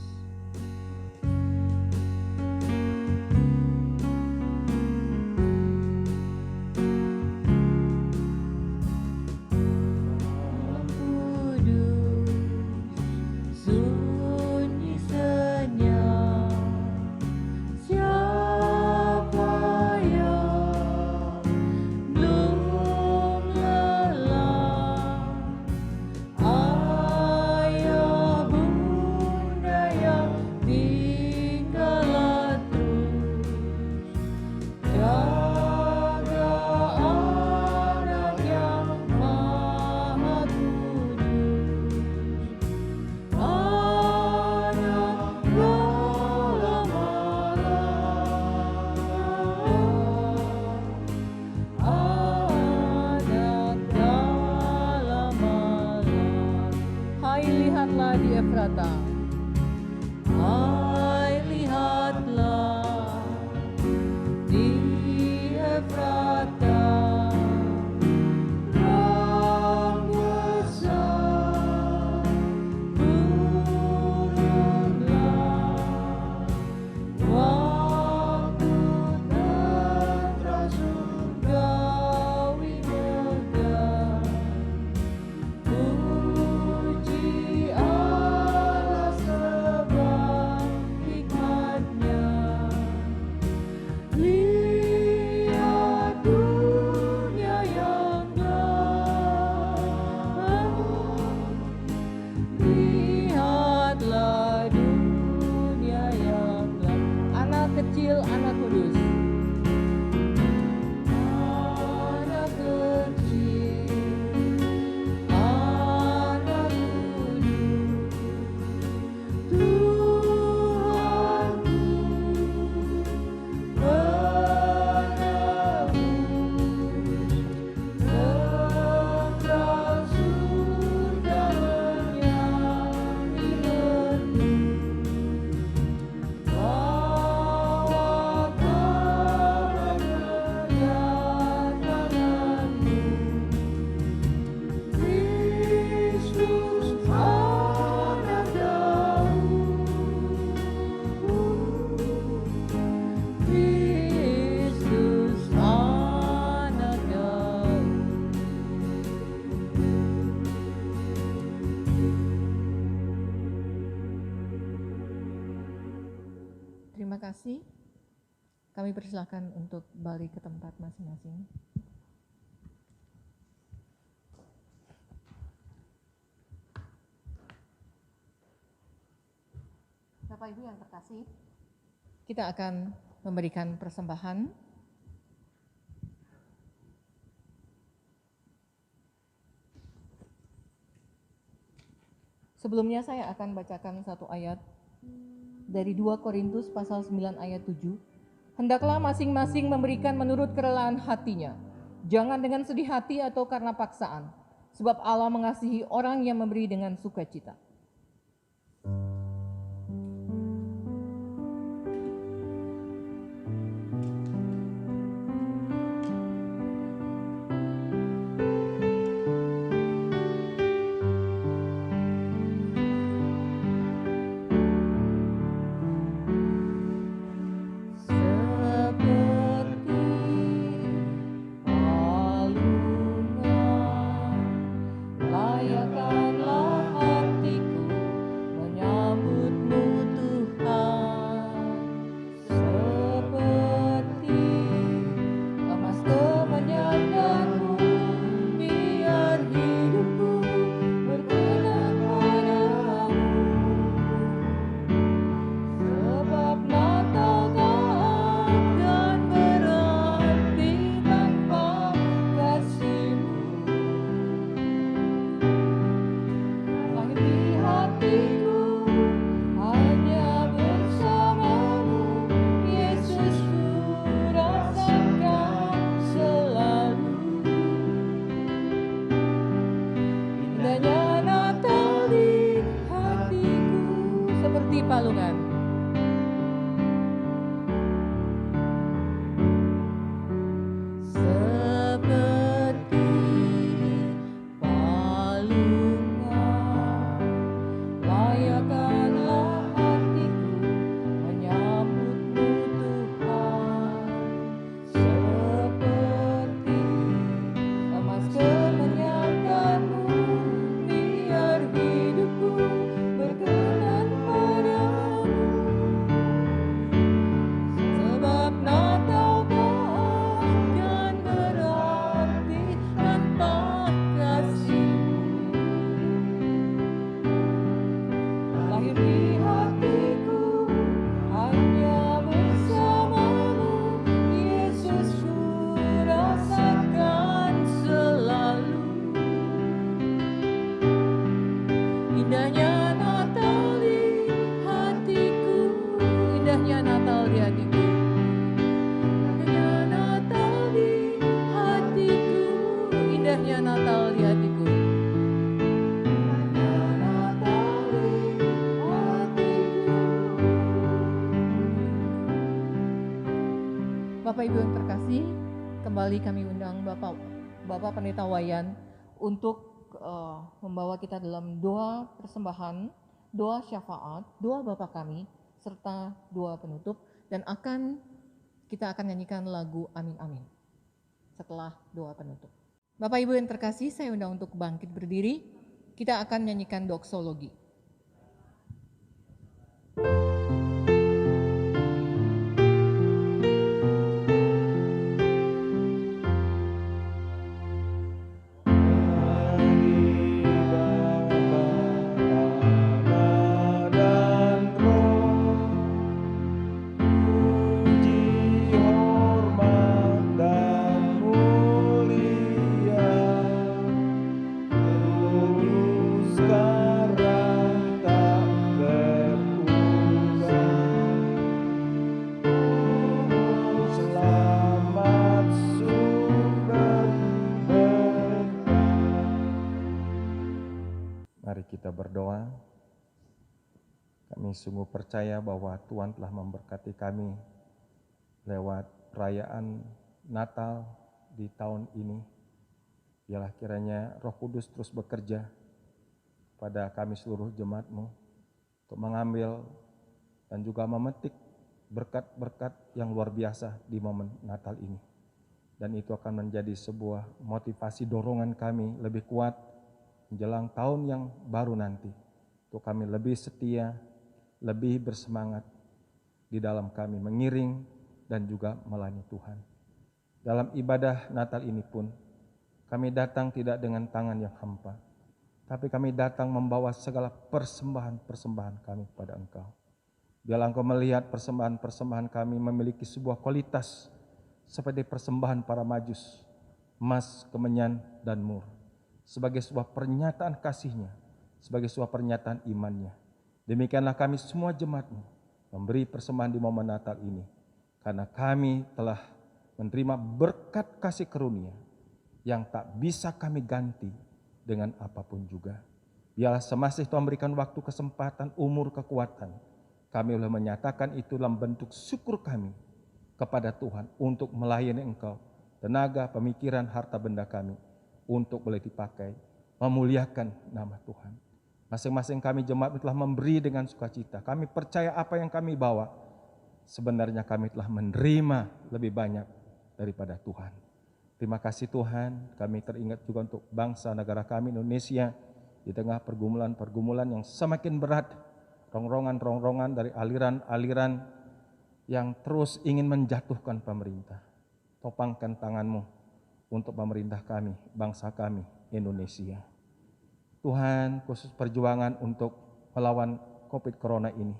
Speaker 1: Lihatlah di Efrata. Hai, lihatlah di Efrata. Roh besar turunlah. Waktu tentera surgawi megah. Puji Allah sebab hikmat-Nya. Lihat dunia yang gelap. Lihatlah dunia yang gelap. Anak kecil, anak kudus. Anak kecil, anak kudus. Tuhanku penebus, tentera surga menyanyi merdu. Bahwa terkasih, kami persilakan untuk balik ke tempat masing-masing. Bapak Ibu yang terkasih, kita akan memberikan persembahan. Sebelumnya saya akan bacakan satu ayat dari 2 Korintus pasal 9 ayat 7. Hendaklah masing-masing memberikan menurut kerelaan hatinya, jangan dengan sedih hati atau karena paksaan, sebab Allah mengasihi orang yang memberi dengan sukacita. Palungan. Seperti palungan, layakkanlah hatiku menyambutmu Tuhan. Seperti emas kemenyanganmu, biar hidupku berkenan padamu. Sebab Natal takkan berarti tanpa kasih-Mu. Lahir di hatiku hanya bersama-Mu, Yesus, ku rasakan selalu. Indahnya Natal di hatiku, indahnya Natal di hatiku. Indahnya Natal di hatiku, indahnya Natal di hatiku. Indahnya Natal di hatiku. Bapak Ibu yang terkasih, kembali kami undang Bapak Pendeta Wayan untuk membawa kita dalam doa persembahan, doa syafaat, doa Bapa kami, serta doa penutup, dan kita akan nyanyikan lagu Amin Amin setelah doa penutup. Bapak Ibu yang terkasih, saya undang untuk bangkit berdiri. Kita akan nyanyikan doksologi.
Speaker 6: Mari kita berdoa. Kami sungguh percaya bahwa Tuhan telah memberkati kami lewat perayaan Natal di tahun ini. Biarlah kiranya Roh Kudus terus bekerja pada kami seluruh jemaat-Mu untuk mengambil dan juga memetik berkat-berkat yang luar biasa di momen Natal ini. Dan itu akan menjadi sebuah motivasi dorongan kami lebih kuat menjelang tahun yang baru nanti. Untuk kami lebih setia, lebih bersemangat di dalam kami mengiring dan juga melayani Tuhan. Dalam ibadah Natal ini pun, kami datang tidak dengan tangan yang hampa, tapi kami datang membawa segala persembahan-persembahan kami kepada Engkau. Biarlah Engkau melihat persembahan-persembahan kami memiliki sebuah kualitas seperti persembahan para majus, emas, kemenyan, dan mur, sebagai sebuah pernyataan kasih-Nya, sebagai sebuah pernyataan iman-Nya. Demikianlah kami semua jemaat-Mu memberi persembahan di momen Natal ini, karena kami telah menerima berkat kasih karunia yang tak bisa kami ganti dengan apapun juga. Biarlah semasih Tuhan berikan waktu, kesempatan, umur, kekuatan, kami boleh menyatakan itu dalam bentuk syukur kami kepada Tuhan untuk melayani Engkau. Tenaga, pemikiran, harta benda kami untuk boleh dipakai memuliakan nama Tuhan. Masing-masing kami jemaat telah memberi dengan sukacita. Kami percaya apa yang kami bawa, sebenarnya kami telah menerima lebih banyak daripada Tuhan. Terima kasih Tuhan, kami teringat juga untuk bangsa negara kami Indonesia di tengah pergumulan-pergumulan yang semakin berat, rongrongan-rongrongan dari aliran-aliran yang terus ingin menjatuhkan pemerintah. Topangkan tangan-Mu untuk pemerintah kami, bangsa kami, Indonesia. Tuhan, khusus perjuangan untuk melawan COVID Corona ini,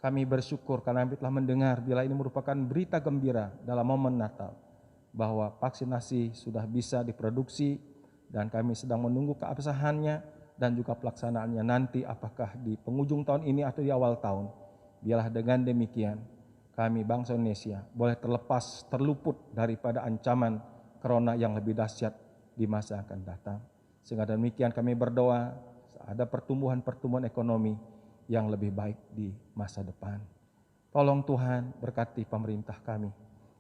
Speaker 6: kami bersyukur karena kami telah mendengar bila ini merupakan berita gembira dalam momen Natal, bahwa vaksinasi sudah bisa diproduksi dan kami sedang menunggu keabsahannya dan juga pelaksanaannya nanti apakah di penghujung tahun ini atau di awal tahun. Biarlah dengan demikian kami bangsa Indonesia boleh terluput daripada ancaman corona yang lebih dahsyat di masa yang akan datang. Sehingga demikian kami berdoa ada pertumbuhan ekonomi yang lebih baik di masa depan. Tolong Tuhan berkati pemerintah kami,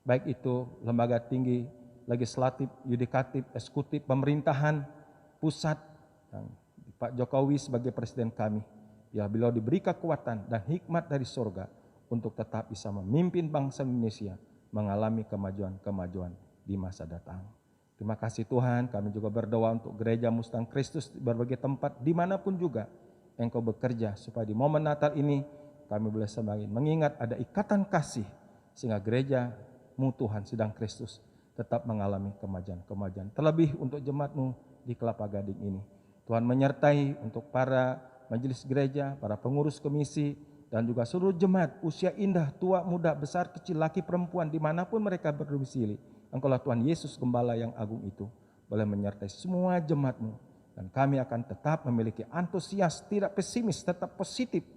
Speaker 6: baik itu lembaga tinggi, legislatif, yudikatif, eksekutif, pemerintahan pusat, dan Pak Jokowi sebagai presiden kami, ya beliau diberi kekuatan dan hikmat dari surga untuk tetap bisa memimpin bangsa Indonesia mengalami kemajuan-kemajuan di masa datang. Terima kasih Tuhan, kami juga berdoa untuk gereja Mustang Kristus di berbagai tempat, dimanapun juga Engkau bekerja, supaya di momen Natal ini kami boleh semakin mengingat ada ikatan kasih, sehingga gereja-Mu Tuhan Sidang Kristus tetap mengalami kemajuan-kemajuan. Terlebih untuk jemaat-Mu di Kelapa Gading ini. Tuhan menyertai untuk para majelis gereja, para pengurus komisi, dan juga seluruh jemaat usia indah, tua, muda, besar, kecil, laki, perempuan, dimanapun mereka berdomisili. Engkaulah Tuhan Yesus Gembala yang agung itu, boleh menyertai semua jemaat-Mu. Dan kami akan tetap memiliki antusias, tidak pesimis, tetap positif,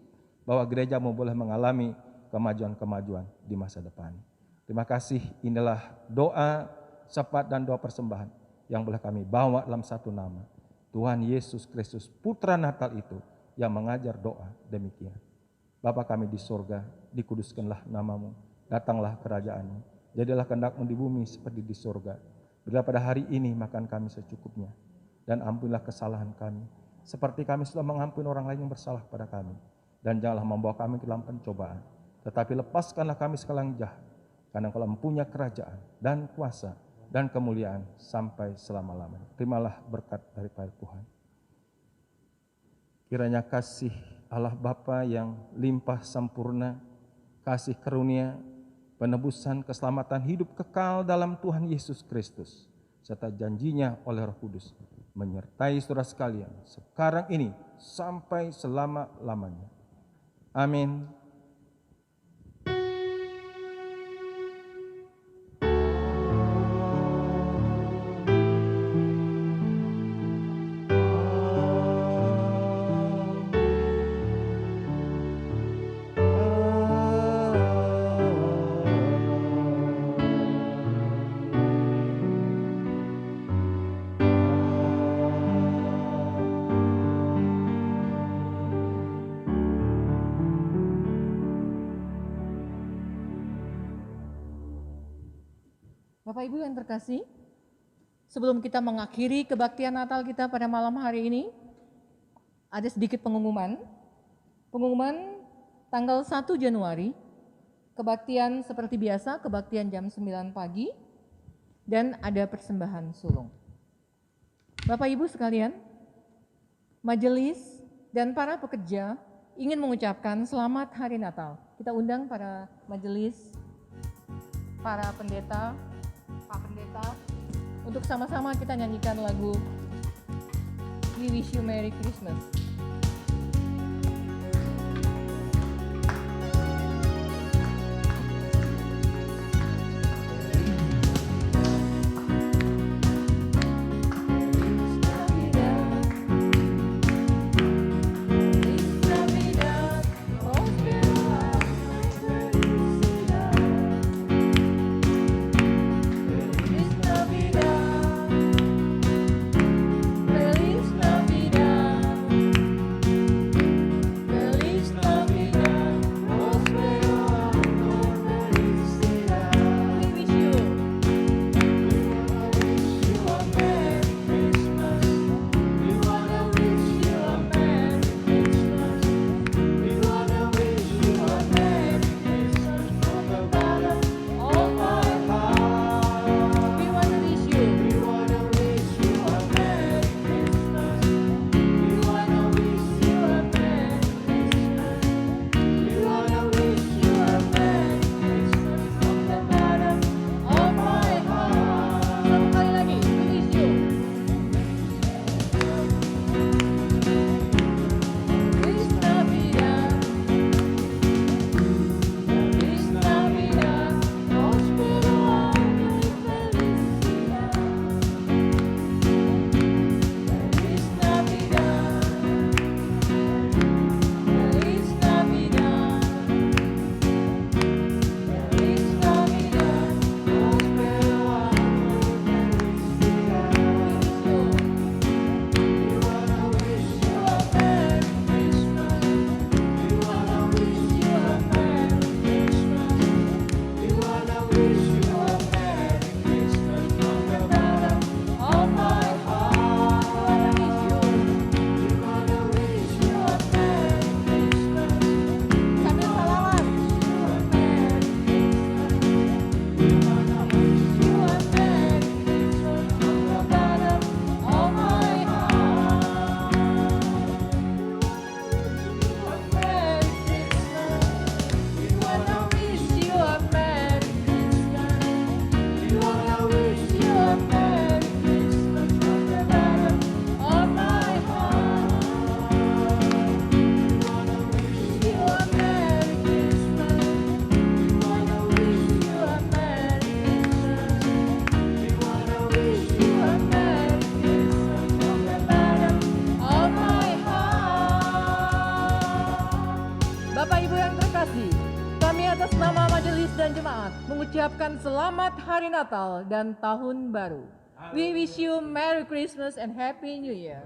Speaker 6: bahwa gereja-Mu boleh mengalami kemajuan-kemajuan di masa depan. Terima kasih, inilah doa, syafaat dan doa persembahan yang boleh kami bawa dalam satu nama. Tuhan Yesus Kristus, Putra Natal itu yang mengajar doa demikian. Bapa kami di sorga, dikuduskanlah nama-Mu, datanglah kerajaan-Mu, jadilah kehendak-Mu di bumi seperti di sorga. Berilah pada hari ini makan kami secukupnya, dan ampunilah kesalahan kami, seperti kami sudah mengampuni orang lain yang bersalah pada kami. Dan janganlah membawa kami ke dalam pencobaan, tetapi lepaskanlah kami segala yang jahat, karena Engkau mempunyai kerajaan dan kuasa dan kemuliaan sampai selama-lamanya. Terimalah berkat daripada Tuhan. Kiranya kasih Allah Bapa yang limpah sempurna, kasih karunia, penebusan, keselamatan hidup kekal dalam Tuhan Yesus Kristus, serta janjinya oleh Roh Kudus, menyertai saudara sekalian sekarang ini sampai selama-lamanya. Amin.
Speaker 1: Bapak Ibu yang terkasih, sebelum kita mengakhiri kebaktian Natal kita pada malam hari ini, ada sedikit pengumuman. Pengumuman tanggal 1 Januari, kebaktian seperti biasa, kebaktian jam 9 pagi, dan ada persembahan sulung. Bapak Ibu sekalian, majelis dan para pekerja ingin mengucapkan selamat hari Natal. Kita undang para majelis, para pendeta, Pak Pendeta, untuk sama-sama kita nyanyikan lagu We Wish You Merry Christmas. Atas nama majelis dan jemaat mengucapkan selamat hari Natal dan Tahun Baru. We wish you Merry Christmas and Happy New Year.